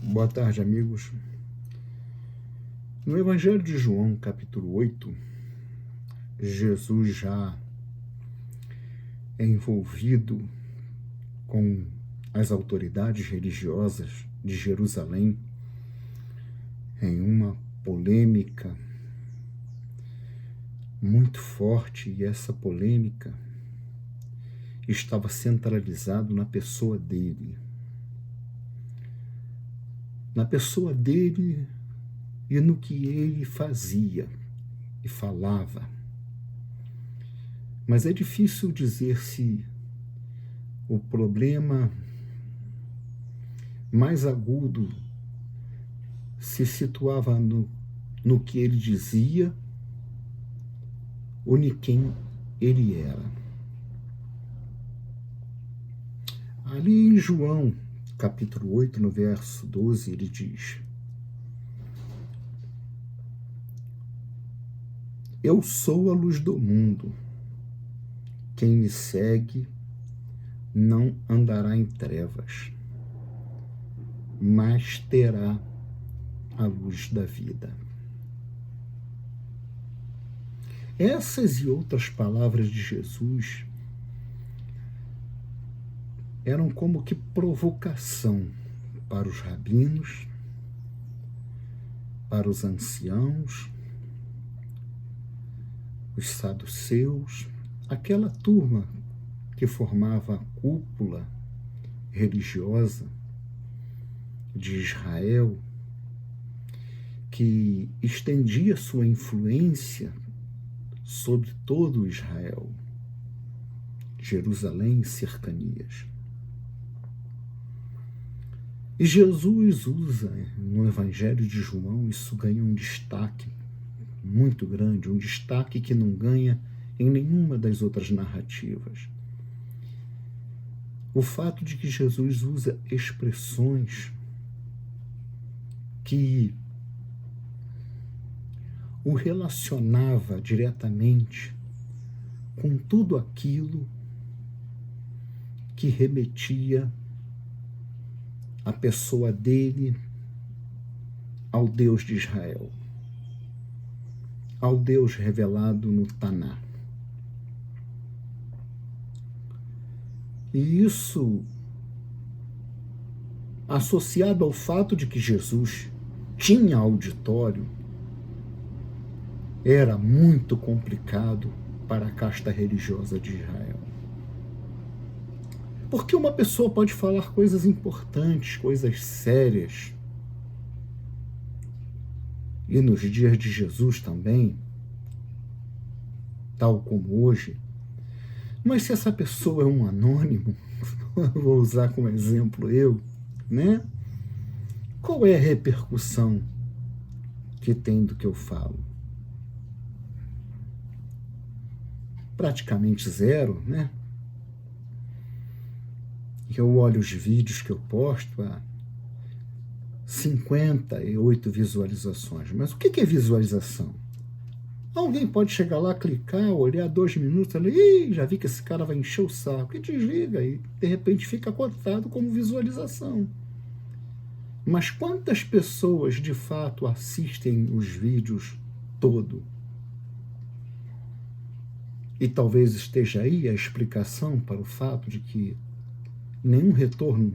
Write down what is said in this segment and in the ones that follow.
Boa tarde, amigos. No Evangelho de João, capítulo 8, Jesus já é envolvido com as autoridades religiosas de Jerusalém em uma polêmica muito forte, e essa polêmica estava centralizada na pessoa dele. Na pessoa dele e no que ele fazia e falava. Mas é difícil dizer se o problema mais agudo se situava no que ele dizia ou em quem ele era. Ali em João, capítulo 8, no verso 12, ele diz: Eu sou a luz do mundo. Quem me segue não andará em trevas, mas terá a luz da vida. Essas e outras palavras de Jesus eram como que provocação para os rabinos, para os anciãos, os saduceus, aquela turma que formava a cúpula religiosa de Israel, que estendia sua influência sobre todo Israel, Jerusalém e cercanias. E Jesus usa no Evangelho de João, isso ganha um destaque muito grande, um destaque que não ganha em nenhuma das outras narrativas. O fato de que Jesus usa expressões que o relacionava diretamente com tudo aquilo que remetia a pessoa dele ao Deus de Israel, ao Deus revelado no Taná. E isso, associado ao fato de que Jesus tinha auditório, era muito complicado para a casta religiosa de Israel. Porque uma pessoa pode falar coisas importantes, coisas sérias, e nos dias de Jesus também, tal como hoje, mas se essa pessoa é um anônimo, vou usar como exemplo eu, né? Qual é a repercussão que tem do que eu falo? Praticamente zero, né? Eu olho os vídeos que eu posto a 58 visualizações. Mas o que é visualização? Alguém pode chegar lá, clicar, olhar 2 minutos, e já vi que esse cara vai encher o saco, e desliga, e de repente fica cotado como visualização. Mas quantas pessoas de fato assistem os vídeos todo? E talvez esteja aí a explicação para o fato de que nenhum retorno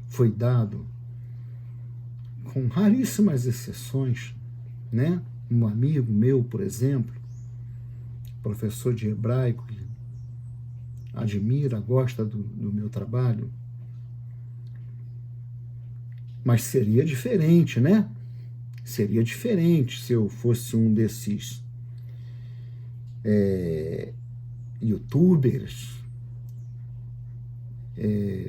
foi dado, com raríssimas exceções, né? Um amigo meu, por exemplo, professor de hebraico, que admira, gosta do meu trabalho, mas seria diferente, né? Seria diferente se eu fosse um desses youtubers,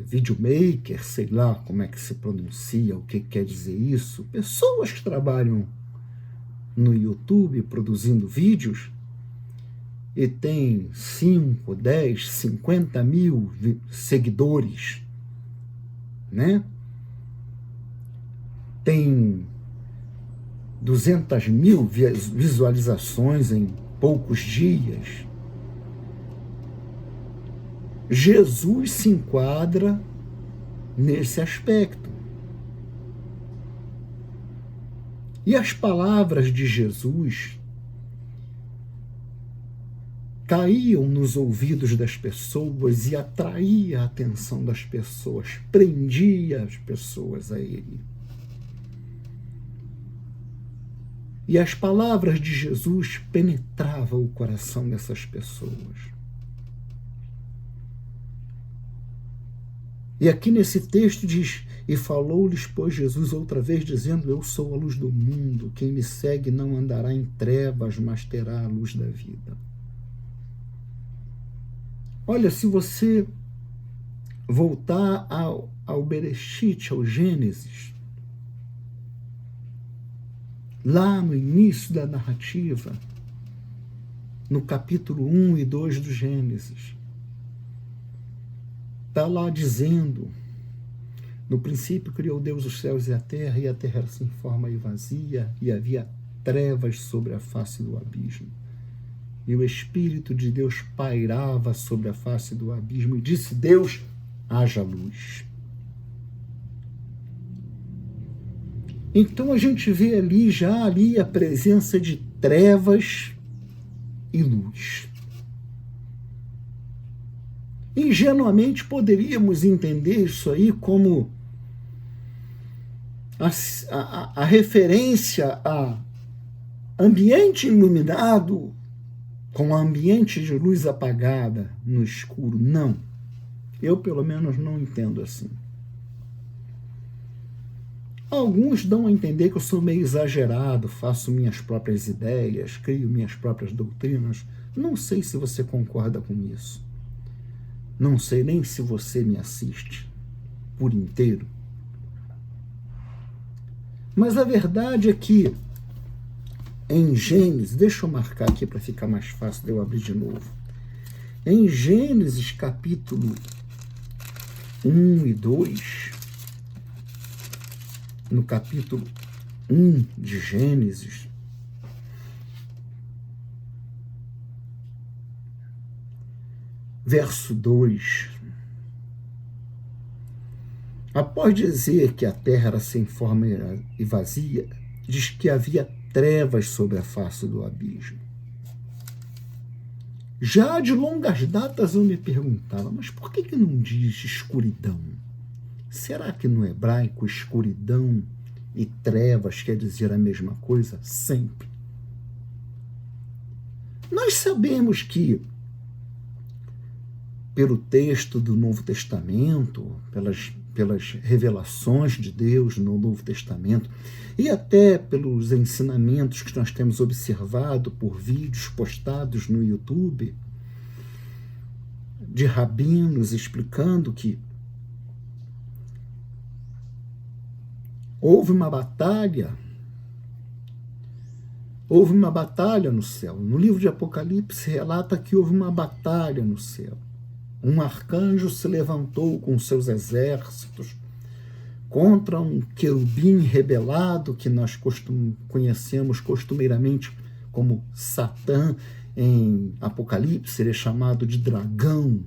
videomaker, sei lá como é que se pronuncia, o que quer dizer isso, pessoas que trabalham no YouTube produzindo vídeos e tem 5, 10, 50 mil seguidores, né? Tem 200 mil visualizações em poucos dias. Jesus se enquadra nesse aspecto. E as palavras de Jesus caíam nos ouvidos das pessoas e atraía a atenção das pessoas, prendia as pessoas a ele. E as palavras de Jesus penetravam o coração dessas pessoas. E aqui nesse texto diz: e falou-lhes, pois, Jesus outra vez, dizendo: eu sou a luz do mundo, quem me segue não andará em trevas, mas terá a luz da vida. Olha, se você voltar ao Bereshit, ao Gênesis, lá no início da narrativa, no capítulo 1 e 2 do Gênesis, está lá dizendo: no princípio criou Deus os céus e a terra era sem forma e vazia, e havia trevas sobre a face do abismo. E o Espírito de Deus pairava sobre a face do abismo, e disse Deus: haja luz. Então a gente vê ali a presença de trevas e luz. Ingenuamente poderíamos entender isso aí como a referência a ambiente iluminado com ambiente de luz apagada no escuro. Não. Eu, pelo menos, não entendo assim. Alguns dão a entender que eu sou meio exagerado, faço minhas próprias ideias, crio minhas próprias doutrinas. Não sei se você concorda com isso. Não sei nem se você me assiste por inteiro. Mas a verdade é que em Gênesis, deixa eu marcar aqui para ficar mais fácil de eu abrir de novo. Em Gênesis capítulo 1 e 2, no capítulo 1 de Gênesis, verso 2, após dizer que a terra era sem forma e vazia, diz que havia trevas sobre a face do abismo. Já de longas datas eu me perguntava, mas por que não diz escuridão? Será que no hebraico escuridão e trevas quer dizer a mesma coisa? Sempre. Nós sabemos que, pelo texto do Novo Testamento, pelas revelações de Deus no Novo Testamento, e até pelos ensinamentos que nós temos observado por vídeos postados no YouTube, de rabinos explicando que houve uma batalha no céu. No livro de Apocalipse relata que houve uma batalha no céu. Um arcanjo se levantou com seus exércitos contra um querubim rebelado, que nós conhecemos costumeiramente como Satã. Em Apocalipse ele é chamado de dragão.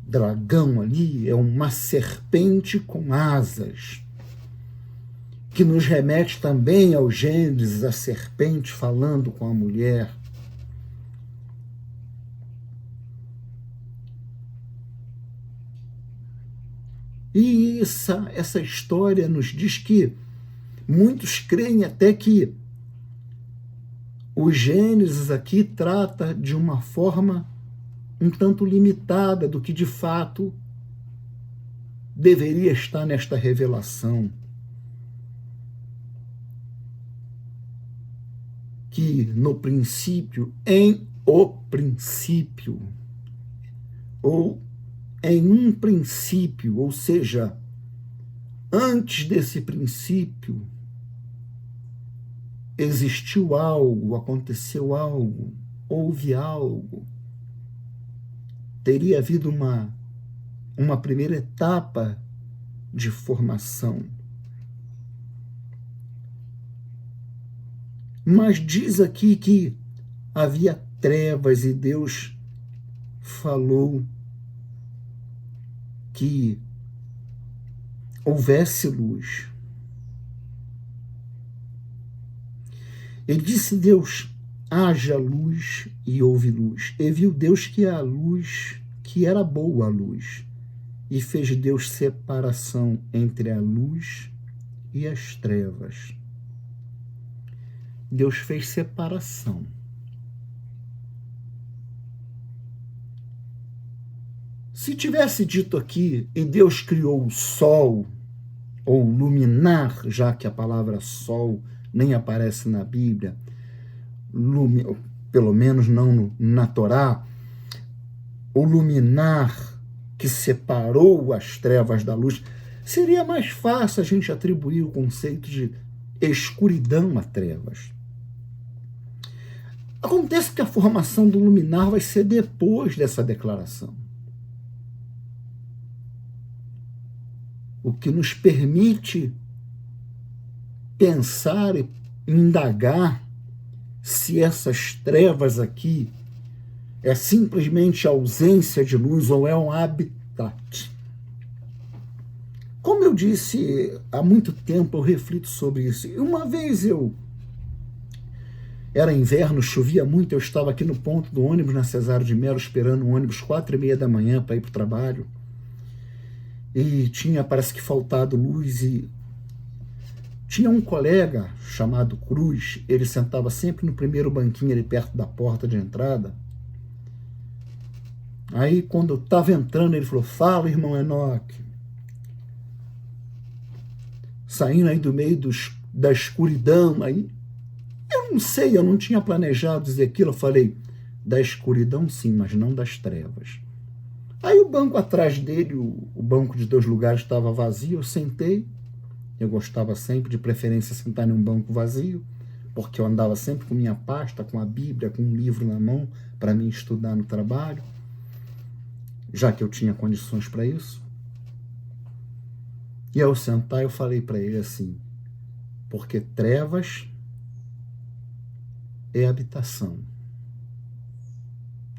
Dragão ali é uma serpente com asas, que nos remete também ao Gênesis, a serpente falando com a mulher. E essa história nos diz que muitos creem até que o Gênesis aqui trata de uma forma um tanto limitada do que de fato deveria estar nesta revelação. Que no princípio, ou em um princípio, ou seja, antes desse princípio, existiu algo, aconteceu algo, houve algo. Teria havido uma primeira etapa de formação. Mas diz aqui que havia trevas e Deus falou que houvesse luz. Ele disse: Deus, haja luz, e houve luz. E viu Deus que a luz, que era boa a luz, e fez Deus separação entre a luz e as trevas. Deus fez separação. Se tivesse dito aqui, e Deus criou o sol, ou luminar, já que a palavra sol nem aparece na Bíblia, pelo menos não na Torá, o luminar que separou as trevas da luz, seria mais fácil a gente atribuir o conceito de escuridão a trevas. Acontece que a formação do luminar vai ser depois dessa declaração. O que nos permite pensar e indagar se essas trevas aqui é simplesmente ausência de luz ou é um habitat. Como eu disse, há muito tempo eu reflito sobre isso. E uma vez era inverno, chovia muito, eu estava aqui no ponto do ônibus na Cesário de Mello, esperando um ônibus 4h30 da manhã para ir para o trabalho. E tinha, parece que, faltado luz, e tinha um colega chamado Cruz, ele sentava sempre no primeiro banquinho ali perto da porta de entrada. Aí, quando eu estava entrando, ele falou: fala, irmão Enoque. Saindo aí do meio da escuridão, aí, eu não sei, eu não tinha planejado dizer aquilo, eu falei: da escuridão sim, mas não das trevas. Aí o banco atrás dele, o banco de 2 lugares estava vazio, eu sentei. Eu gostava sempre, de preferência, sentar em um banco vazio, porque eu andava sempre com minha pasta, com a Bíblia, com um livro na mão, para mim estudar no trabalho, já que eu tinha condições para isso. E ao sentar, eu falei para ele assim: porque trevas é habitação,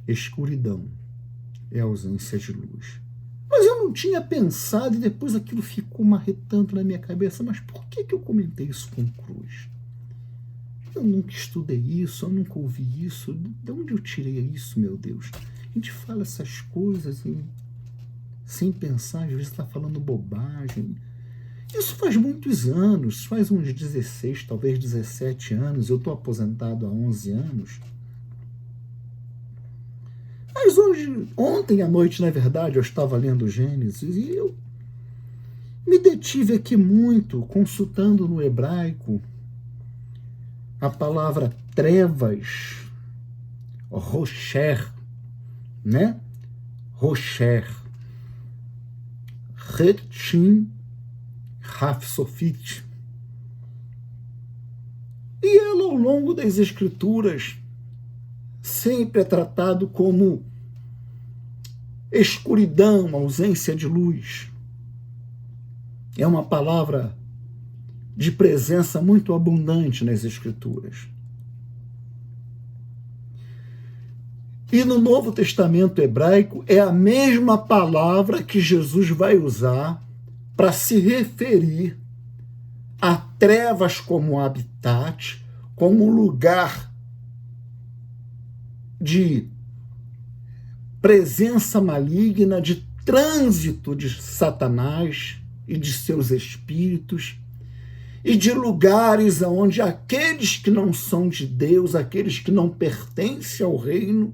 escuridão é ausência de luz. Mas eu não tinha pensado, e depois aquilo ficou marretando na minha cabeça. Mas por que eu comentei isso com Cruz? Eu nunca estudei isso, eu nunca ouvi isso. De onde eu tirei isso, meu Deus? A gente fala essas coisas sem pensar, às vezes está falando bobagem. Isso faz muitos anos, faz uns 16, talvez 17 anos. Eu estou aposentado há 11 anos. Mas ontem à noite, na verdade, eu estava lendo Gênesis e eu me detive aqui muito, consultando no hebraico a palavra trevas, rocher, né? Rocher. Retim Rafsofit. E ela, ao longo das Escrituras, sempre é tratado como escuridão, ausência de luz. É uma palavra de presença muito abundante nas Escrituras. E no Novo Testamento hebraico é a mesma palavra que Jesus vai usar para se referir a trevas como habitat, como lugar de presença maligna, de trânsito de Satanás e de seus espíritos, e de lugares onde aqueles que não são de Deus, aqueles que não pertencem ao reino,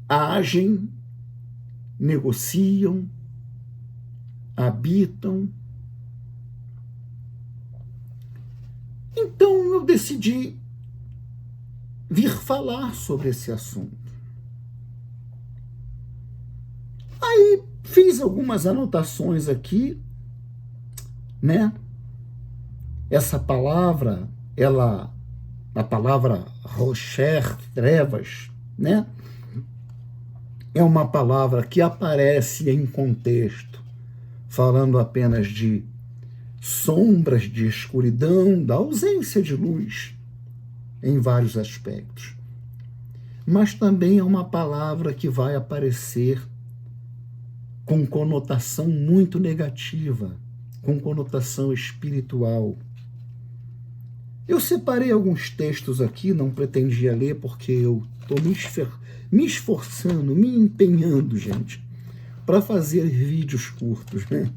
agem, negociam, habitam. Então eu decidi vir falar sobre esse assunto. Aí fiz algumas anotações aqui, né? Essa palavra, a palavra rocher, trevas, né? É uma palavra que aparece em contexto, falando apenas de sombras, de escuridão, da ausência de luz, em vários aspectos. Mas também é uma palavra que vai aparecer com conotação muito negativa, com conotação espiritual. Eu separei alguns textos aqui, não pretendia ler, porque eu estou me esforçando, me empenhando, gente, para fazer vídeos curtos, né?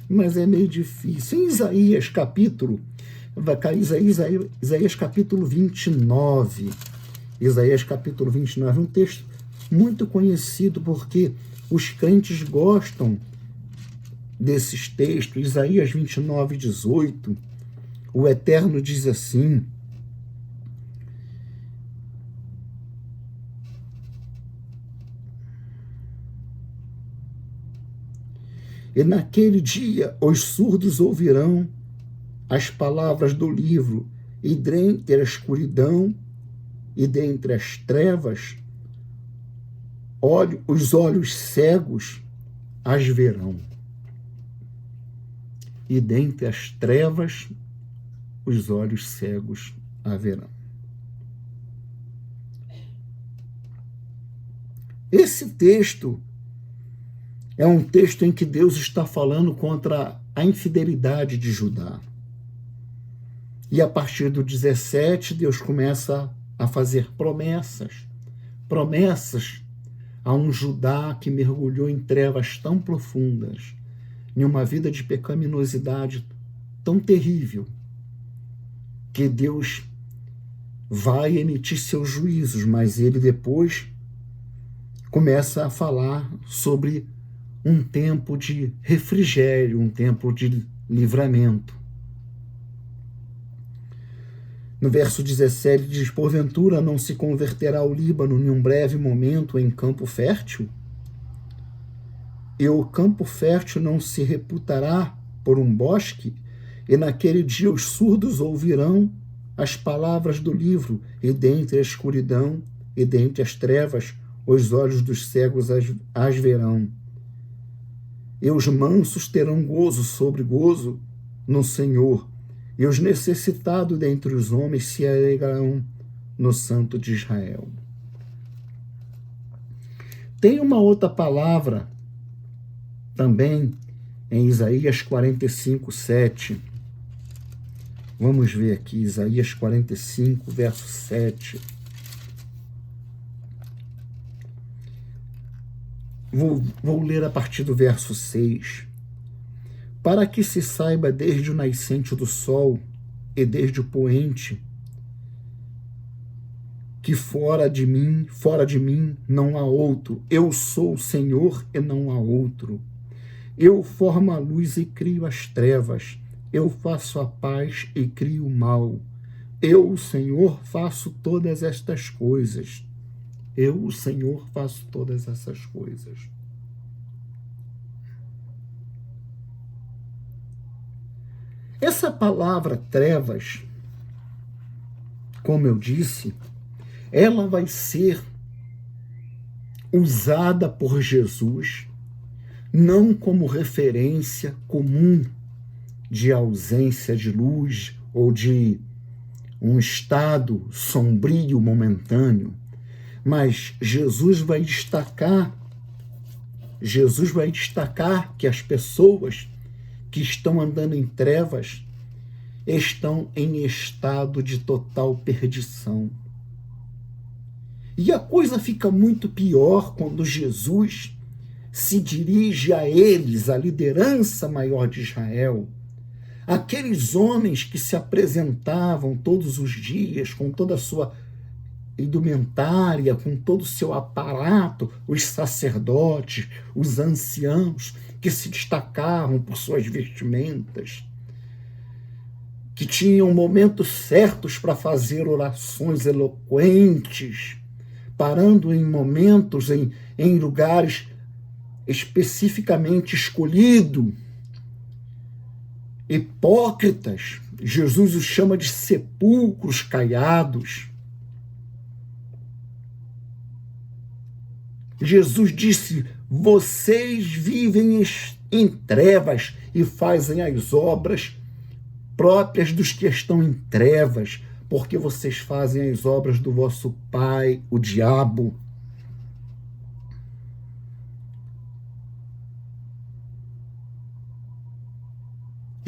Mas é meio difícil. Em Isaías capítulo, vai cair Isaías capítulo 29. Isaías capítulo 29 é um texto muito conhecido, porque os crentes gostam desses textos. Isaías 29, 18. O Eterno diz assim: e naquele dia os surdos ouvirão as palavras do livro, e dentre a escuridão e dentre as trevas, os olhos cegos as verão. E dentre as trevas, os olhos cegos a verão. Esse texto é um texto em que Deus está falando contra a infidelidade de Judá. E a partir do 17, Deus começa a fazer promessas a um Judá que mergulhou em trevas tão profundas, em uma vida de pecaminosidade tão terrível, que Deus vai emitir seus juízos, mas ele depois começa a falar sobre um tempo de refrigério, um tempo de livramento. No verso 17 diz: porventura não se converterá o Líbano em um breve momento em campo fértil? E o campo fértil não se reputará por um bosque? E naquele dia os surdos ouvirão as palavras do livro, e dentre a escuridão e dentre as trevas os olhos dos cegos as verão. E os mansos terão gozo sobre gozo no Senhor, e os necessitados dentre os homens se alegrarão no Santo de Israel. Tem uma outra palavra também em Isaías 45, 7. Vamos ver aqui, Isaías 45, verso 7. Vou ler a partir do verso 6. Para que se saiba desde o nascente do sol e desde o poente, que fora de mim não há outro. Eu sou o Senhor e não há outro. Eu formo a luz e crio as trevas. Eu faço a paz e crio o mal. Eu, o Senhor, faço todas estas coisas. Eu, o Senhor, faço todas essas coisas. Essa palavra trevas, como eu disse, ela vai ser usada por Jesus não como referência comum de ausência de luz ou de um estado sombrio momentâneo, mas Jesus vai destacar que as pessoas que estão andando em trevas estão em estado de total perdição. E a coisa fica muito pior quando Jesus se dirige a eles, a liderança maior de Israel, aqueles homens que se apresentavam todos os dias com toda a sua indumentária, com todo o seu aparato, os sacerdotes, os anciãos, que se destacavam por suas vestimentas, que tinham momentos certos para fazer orações eloquentes, parando em momentos, em lugares especificamente escolhidos. Hipócritas, Jesus os chama de sepulcros caiados. Jesus disse: vocês vivem em trevas e fazem as obras próprias dos que estão em trevas, porque vocês fazem as obras do vosso pai, o diabo.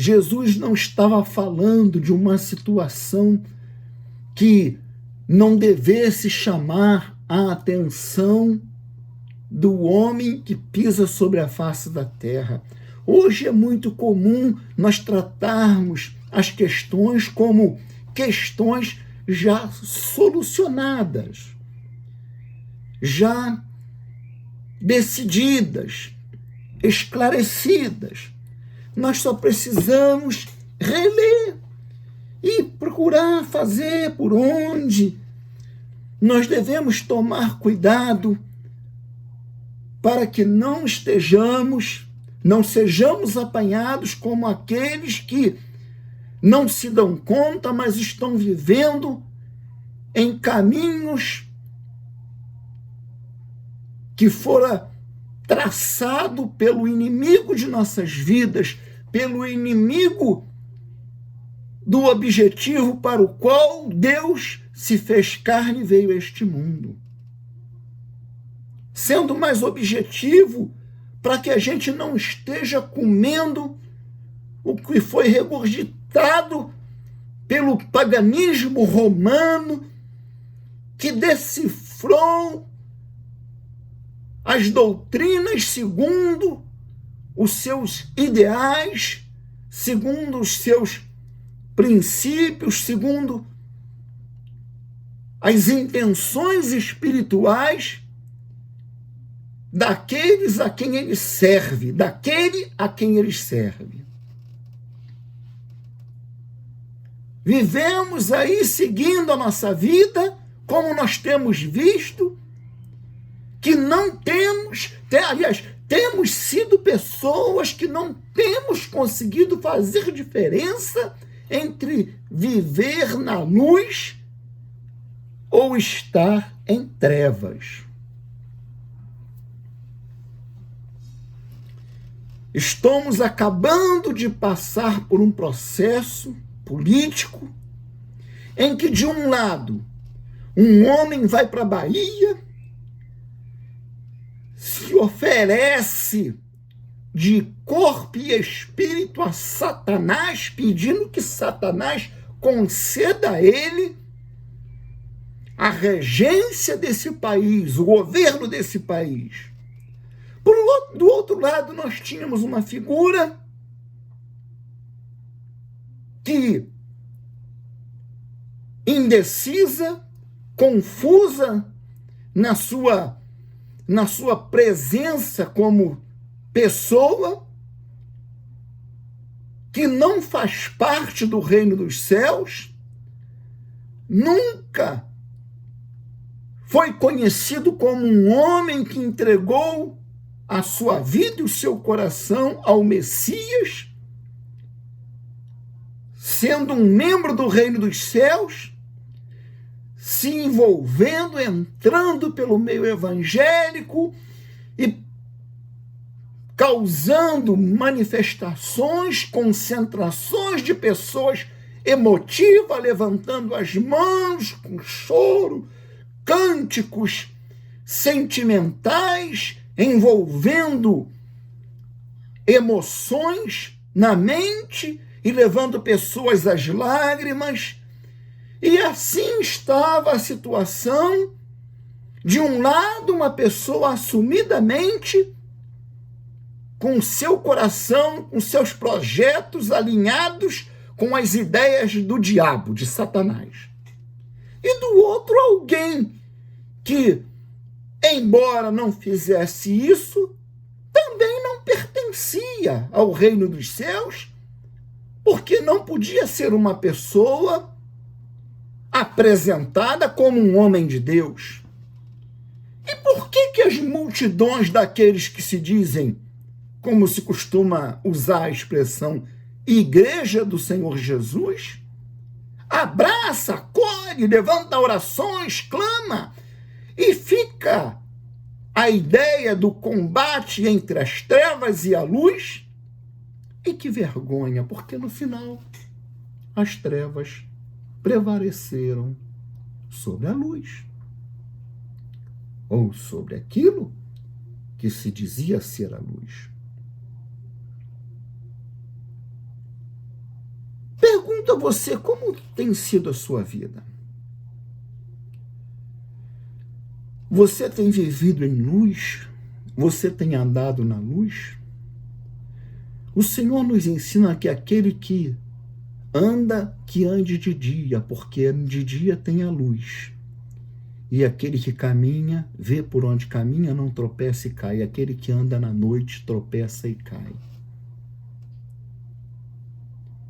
Jesus não estava falando de uma situação que não devesse chamar a atenção do homem que pisa sobre a face da terra. Hoje é muito comum nós tratarmos as questões como questões já solucionadas, já decididas, esclarecidas. Nós só precisamos reler e procurar fazer por onde. Nós devemos tomar cuidado para que não sejamos apanhados como aqueles que não se dão conta, mas estão vivendo em caminhos que fora traçado pelo inimigo de nossas vidas, pelo inimigo do objetivo para o qual Deus se fez carne e veio a este mundo. Sendo mais objetivo, para que a gente não esteja comendo o que foi regurgitado pelo paganismo romano, que decifrou as doutrinas segundo os seus ideais, segundo os seus princípios, segundo as intenções espirituais daqueles a quem ele serve, daquele a quem ele serve. Vivemos aí seguindo a nossa vida, como nós temos visto, que não temos, aliás, temos sido pessoas que não temos conseguido fazer diferença entre viver na luz ou estar em trevas. Estamos acabando de passar por um processo político em que, de um lado, um homem vai para a Bahia, se oferece de corpo e espírito a Satanás, pedindo que Satanás conceda a ele a regência desse país, o governo desse país. Do outro lado, nós tínhamos uma figura que, indecisa, confusa na sua presença como pessoa, que não faz parte do reino dos céus, nunca foi conhecido como um homem que entregou a sua vida e o seu coração ao Messias, sendo um membro do reino dos céus, se envolvendo, entrando pelo meio evangélico e causando manifestações, concentrações de pessoas emotivas, levantando as mãos com choro, cânticos sentimentais, envolvendo emoções na mente e levando pessoas às lágrimas. E assim estava a situação. De um lado, uma pessoa assumidamente com seu coração, com seus projetos alinhados com as ideias do diabo, de Satanás. E do outro, alguém que, embora não fizesse isso, também não pertencia ao reino dos céus, porque não podia ser uma pessoa apresentada como um homem de Deus. E por que as multidões daqueles que se dizem, como se costuma usar a expressão, Igreja do Senhor Jesus, abraça, acolhe, levanta orações, clama, e fica a ideia do combate entre as trevas e a luz? E que vergonha, porque no final as trevas prevaleceram sobre a luz, ou sobre aquilo que se dizia ser a luz. pergunto a você, como tem sido a sua vida? Você tem vivido em luz? Você tem andado na luz? O Senhor nos ensina que aquele que anda, que ande de dia, porque de dia tem a luz. E aquele que caminha, vê por onde caminha, não tropeça e cai. Aquele que anda na noite, tropeça e cai.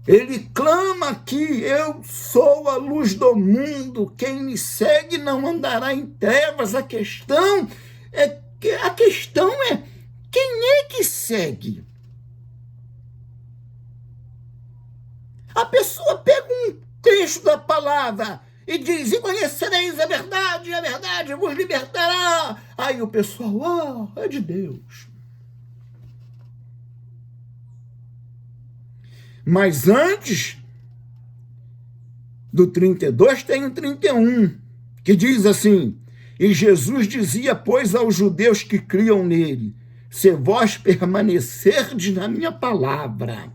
Ele clama aqui: eu sou a luz do mundo, quem me segue não andará em trevas. A questão é, quem é que segue? A pessoa pega um trecho da palavra e diz: e conhecereis a verdade vos libertará. Aí o pessoal, é de Deus. Mas antes do 32 tem o 31, que diz assim: e Jesus dizia, pois, aos judeus que criam nele: se vós permanecerdes na minha palavra,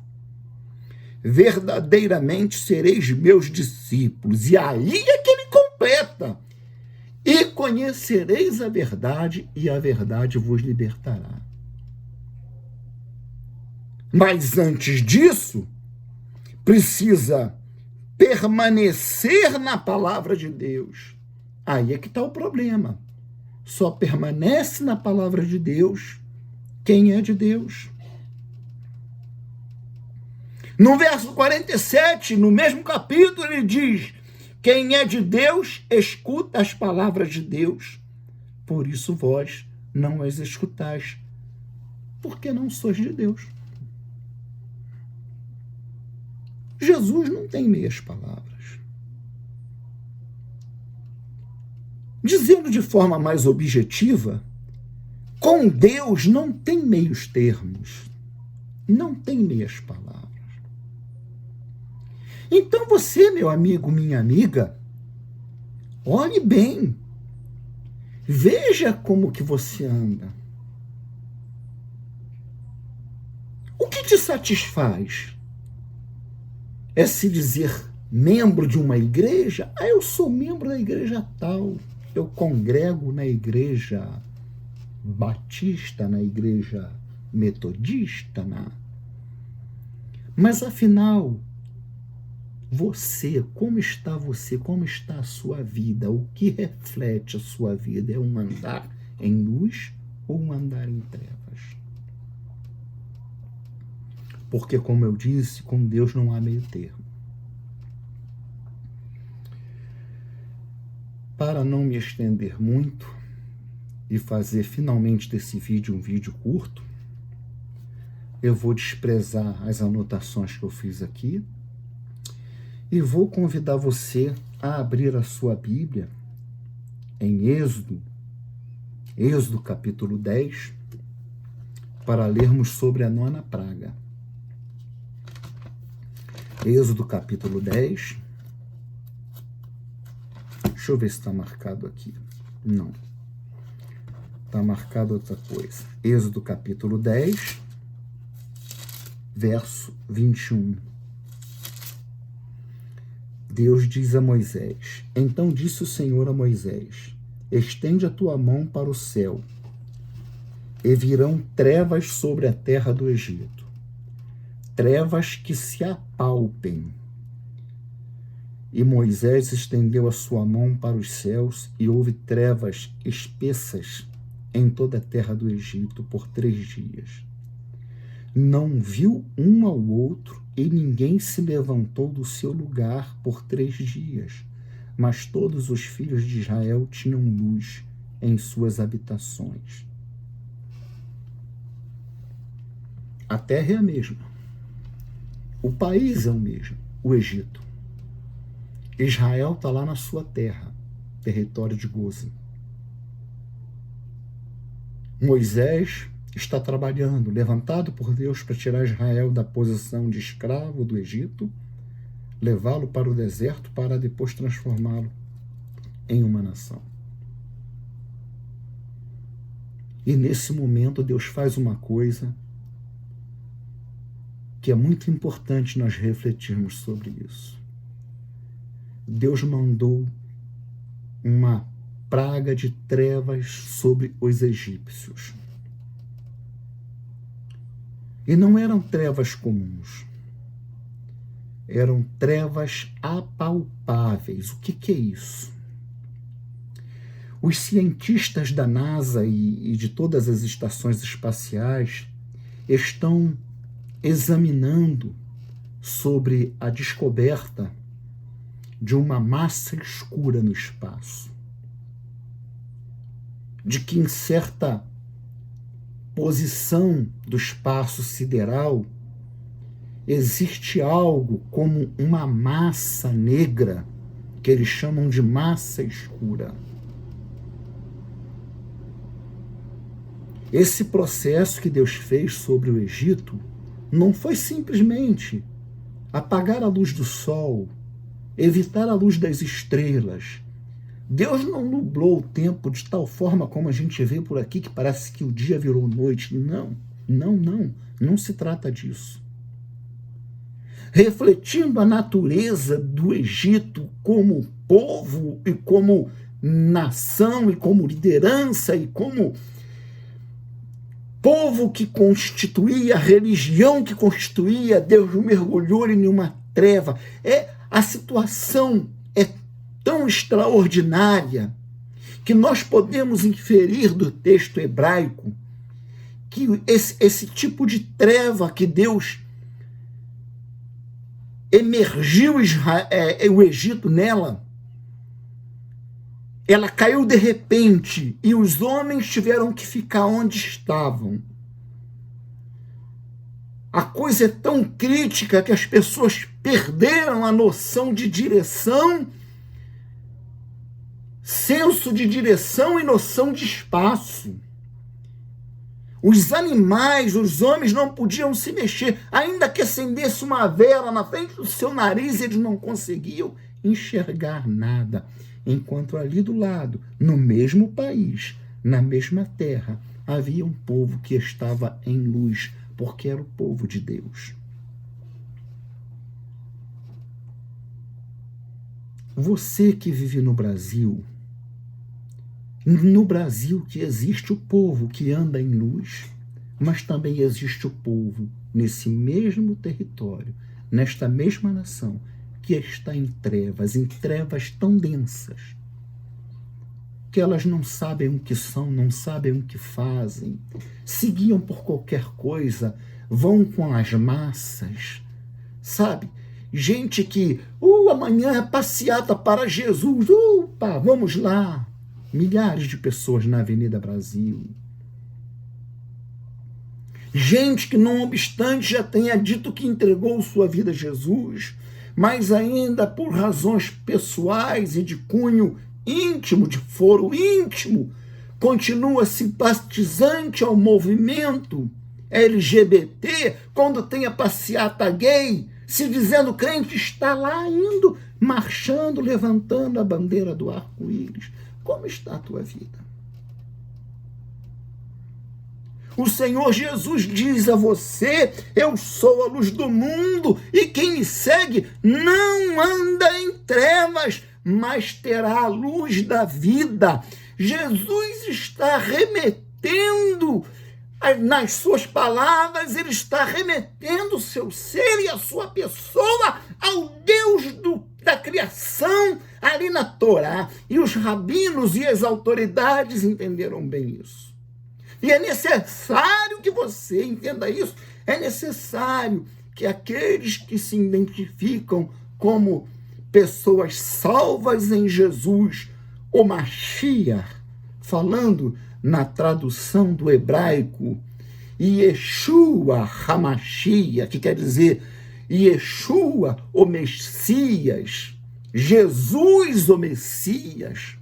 verdadeiramente sereis meus discípulos. E aí é que ele completa: e conhecereis a verdade, e a verdade vos libertará. Mas antes disso, precisa permanecer na palavra de Deus. Aí é que está o problema. Só permanece na palavra de Deus quem é de Deus. No verso 47, no mesmo capítulo, ele diz: quem é de Deus, escuta as palavras de Deus. Por isso vós não as escutais, porque não sois de Deus. Jesus não tem meias palavras. Dizendo de forma mais objetiva, com Deus não tem meios termos, não tem meias palavras. Então você, meu amigo, minha amiga, olhe bem, veja como que você anda. O que te satisfaz? É se dizer membro de uma igreja? Ah, eu sou membro da igreja tal, eu congrego na igreja batista, na igreja metodista, Mas afinal, você, como está a sua vida? O que reflete a sua vida? É um andar em luz ou um andar em trevas? Porque, como eu disse, com Deus não há meio termo. Para não me estender muito e fazer finalmente desse vídeo um vídeo curto, eu vou desprezar as anotações que eu fiz aqui e vou convidar você a abrir a sua Bíblia em Êxodo capítulo 10, para lermos sobre a 9ª praga. Êxodo capítulo 10. Deixa eu ver se está marcado aqui. Não. Está marcado outra coisa. Êxodo capítulo 10, verso 21. Deus diz a Moisés: então disse o Senhor a Moisés: estende a tua mão para o céu, e virão trevas sobre a terra do Egito, trevas que se apalpem. E Moisés estendeu a sua mão para os céus, e houve trevas espessas em toda a terra do Egito por 3 dias. Não viu um ao outro, e ninguém se levantou do seu lugar por 3 dias. Mas todos os filhos de Israel tinham luz em suas habitações. A terra é a mesma. O país é o mesmo, o Egito. Israel está lá na sua terra, território de Gozem. Moisés está trabalhando, levantado por Deus para tirar Israel da posição de escravo do Egito, levá-lo para o deserto para depois transformá-lo em uma nação. E nesse momento Deus faz uma coisa que é muito importante nós refletirmos sobre isso. Deus mandou uma praga de trevas sobre os egípcios. E não eram trevas comuns. Eram trevas apalpáveis. O que é isso? Os cientistas da NASA e de todas as estações espaciais estão examinando sobre a descoberta de uma massa escura no espaço. De que em certa posição do espaço sideral existe algo como uma massa negra, que eles chamam de massa escura. Esse processo que Deus fez sobre o Egito não foi simplesmente apagar a luz do sol, evitar a luz das estrelas. Deus não nublou o tempo de tal forma como a gente vê por aqui, que parece que o dia virou noite. Não se trata disso. Refletindo a natureza do Egito como povo e como nação e como liderança e como povo que constituía, a religião que constituía, Deus mergulhou em uma treva. A situação é tão extraordinária que nós podemos inferir do texto hebraico que esse tipo de treva que Deus emergiu o Egito nela, ela caiu de repente e os homens tiveram que ficar onde estavam. A coisa é tão crítica que as pessoas perderam a noção de direção, senso de direção e noção de espaço. Os animais, os homens não podiam se mexer, ainda que acendesse uma vela na frente do seu nariz, eles não conseguiam enxergar nada. Enquanto ali do lado, no mesmo país, na mesma terra, havia um povo que estava em luz, porque era o povo de Deus. Você que vive no Brasil que existe o povo que anda em luz, mas também existe o povo nesse mesmo território, nesta mesma nação, que está em trevas tão densas, que elas não sabem o que são, não sabem o que fazem, se guiam por qualquer coisa, vão com as massas, sabe? Gente que, amanhã é passeata para Jesus, vamos lá. Milhares de pessoas na Avenida Brasil. Gente que, não obstante, já tenha dito que entregou sua vida a Jesus, mas ainda por razões pessoais e de cunho íntimo, de foro íntimo, continua simpatizante ao movimento LGBT, quando tem a passeata gay, se dizendo crente, está lá indo, marchando, levantando a bandeira do arco-íris. Como está a tua vida? O Senhor Jesus diz a você: eu sou a luz do mundo, e quem me segue não anda em trevas, mas terá a luz da vida. Jesus está remetendo, nas suas palavras, ele está remetendo o seu ser e a sua pessoa ao Deus da criação, ali na Torá. E os rabinos e as autoridades entenderam bem isso. E é necessário que você entenda isso. É necessário que aqueles que se identificam como pessoas salvas em Jesus, o Mashiach, falando na tradução do hebraico, Yeshua HaMashiach, que quer dizer Yeshua, o Messias, Jesus, o Messias,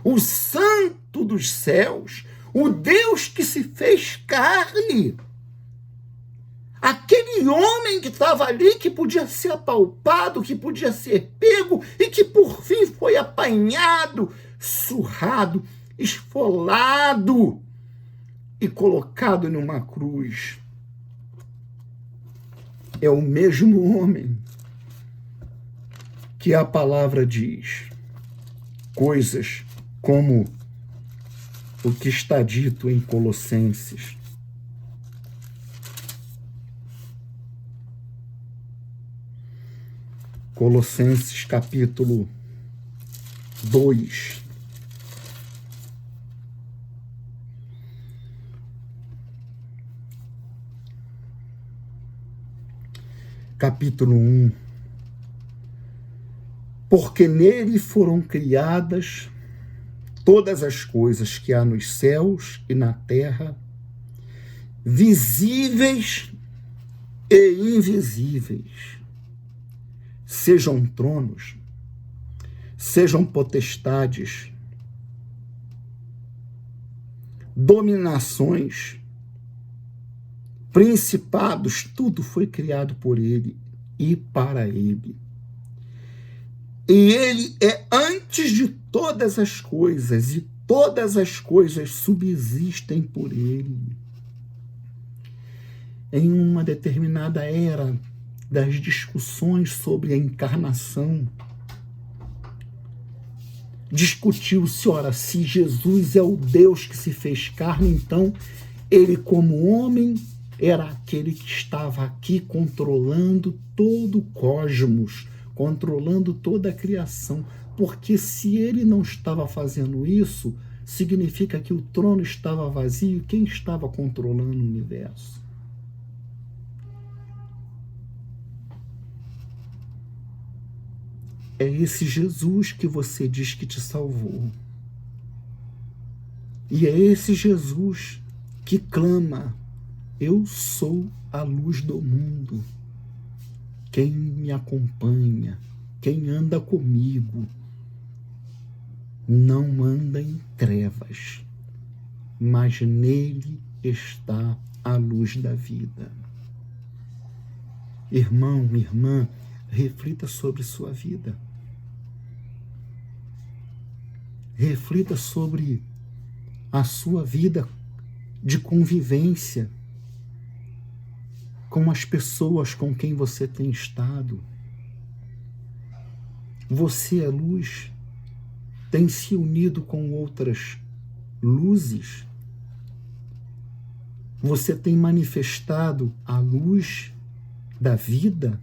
o Santo dos céus, o Deus que se fez carne, aquele homem que estava ali, que podia ser apalpado, que podia ser pego e que por fim foi apanhado, surrado, esfolado e colocado numa cruz. é o mesmo homem que a palavra diz coisas como o que está dito em Colossenses. Colossenses capítulo 2. Capítulo 1. Porque nele foram criadas todas as coisas que há nos céus e na terra, visíveis e invisíveis, sejam tronos, sejam potestades, dominações, principados, tudo foi criado por ele e para ele. E ele é antes de todas as coisas, e todas as coisas subsistem por ele. Em uma determinada era das discussões sobre a encarnação, discutiu-se, ora, se Jesus é o Deus que se fez carne, então ele, como homem, era aquele que estava aqui controlando todo o cosmos, controlando toda a criação, porque se ele não estava fazendo isso, significa que o trono estava vazio e quem estava controlando o universo? É esse Jesus que você diz que te salvou. E é esse Jesus que clama: eu sou a luz do mundo. Quem me acompanha, quem anda comigo, não anda em trevas, mas nele está a luz da vida. Irmão, irmã, reflita sobre sua vida. Reflita sobre a sua vida de convivência com as pessoas com quem você tem estado. Você é luz, tem se unido com outras luzes. Você tem manifestado a luz da vida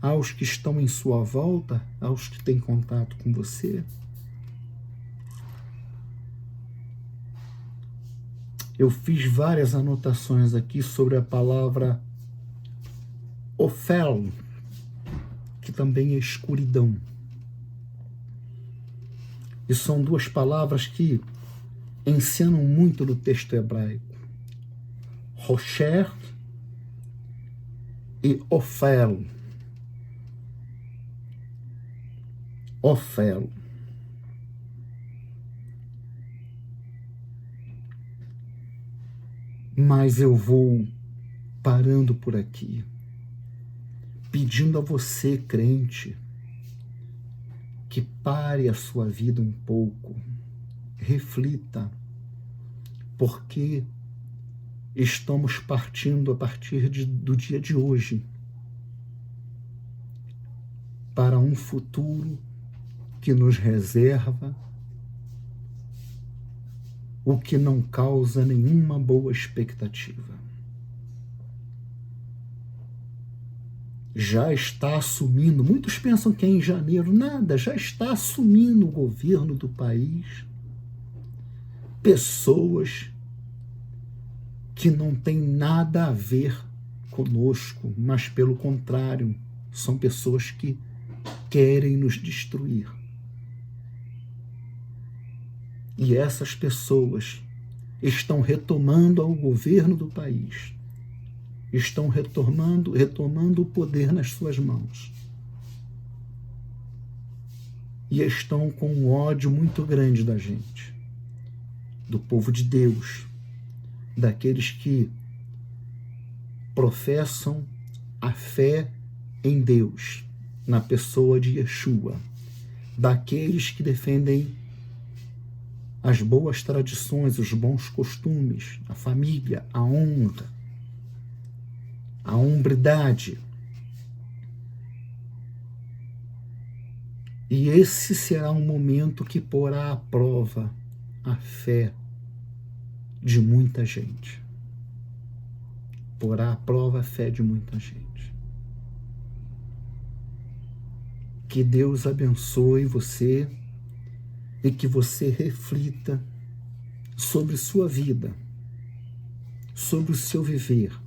aos que estão em sua volta, aos que têm contato com você. Eu fiz várias anotações aqui sobre a palavra ofel, que também é escuridão. E são duas palavras que ensinam muito no texto hebraico. Rosher e ofel. Ofel. Mas eu vou parando por aqui, pedindo a você, crente, que pare a sua vida um pouco, reflita, porque estamos partindo a partir do dia de hoje para um futuro que nos reserva o que não causa nenhuma boa expectativa. Já está assumindo, muitos pensam que é em janeiro, nada, já está assumindo o governo do país pessoas que não têm nada a ver conosco, mas pelo contrário, são pessoas que querem nos destruir. E essas pessoas estão retomando ao governo do país, estão retomando o poder nas suas mãos. E estão com um ódio muito grande da gente, do povo de Deus, daqueles que professam a fé em Deus, na pessoa de Yeshua, daqueles que defendem as boas tradições, os bons costumes, a família, a honra. a hombridade. E esse será um momento que porá à prova a fé de muita gente. Porá à prova a fé de muita gente. Que Deus abençoe você e que você reflita sobre sua vida, sobre o seu viver.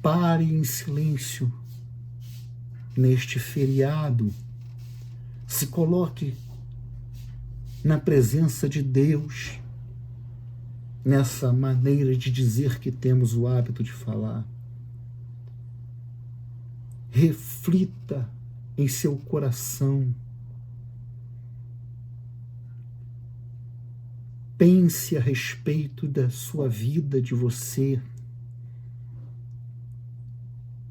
Pare em silêncio neste feriado, se coloque na presença de Deus, nessa maneira de dizer que temos o hábito de falar. Reflita em seu coração. Pense a respeito da sua vida, de você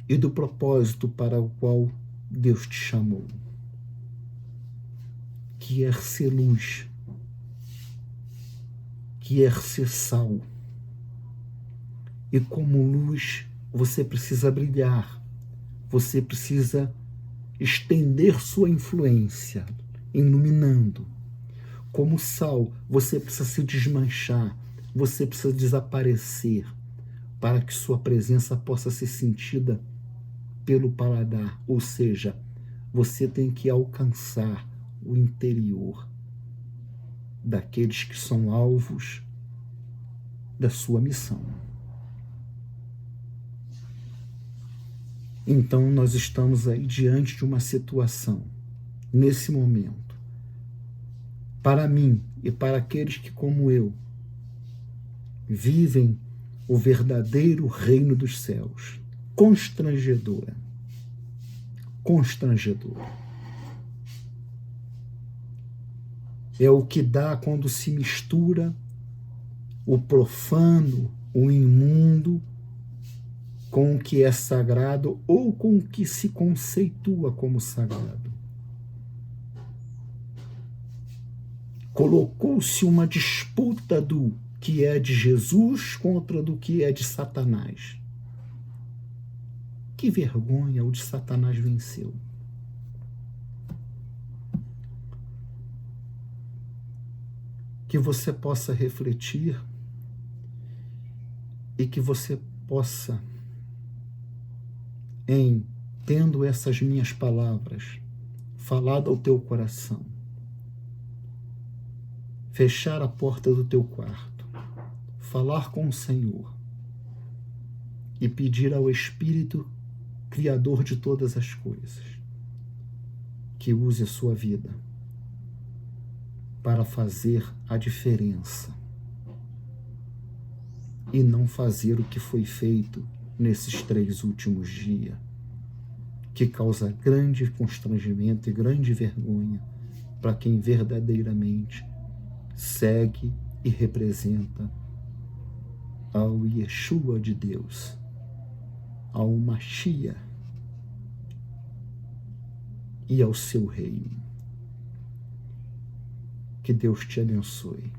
e do propósito para o qual Deus te chamou, que é ser luz, que é ser sal. E como luz, você precisa brilhar, você precisa estender sua influência, iluminando. Como sal, você precisa se desmanchar, você precisa desaparecer, para que sua presença possa ser sentida pelo paladar, ou seja, você tem que alcançar o interior daqueles que são alvos da sua missão. Então nós estamos aí diante de uma situação, nesse momento, para mim e para aqueles que, como eu, vivem o verdadeiro reino dos céus, constrangedora. É o que dá quando se mistura o profano, o imundo, com o que é sagrado ou com o que se conceitua como sagrado. Colocou-se uma disputa do que é de Jesus contra do que é de Satanás. Que vergonha, o de Satanás venceu. Que você possa refletir e que você possa, tendo essas minhas palavras falado ao teu coração, fechar a porta do teu quarto, falar com o Senhor e pedir ao Espírito Criador de todas as coisas que use a sua vida para fazer a diferença e não fazer o que foi feito nesses 3 últimos dias, que causa grande constrangimento e grande vergonha para quem verdadeiramente segue e representa ao Yeshua de Deus, ao Mashiach e ao seu reino. Que Deus te abençoe.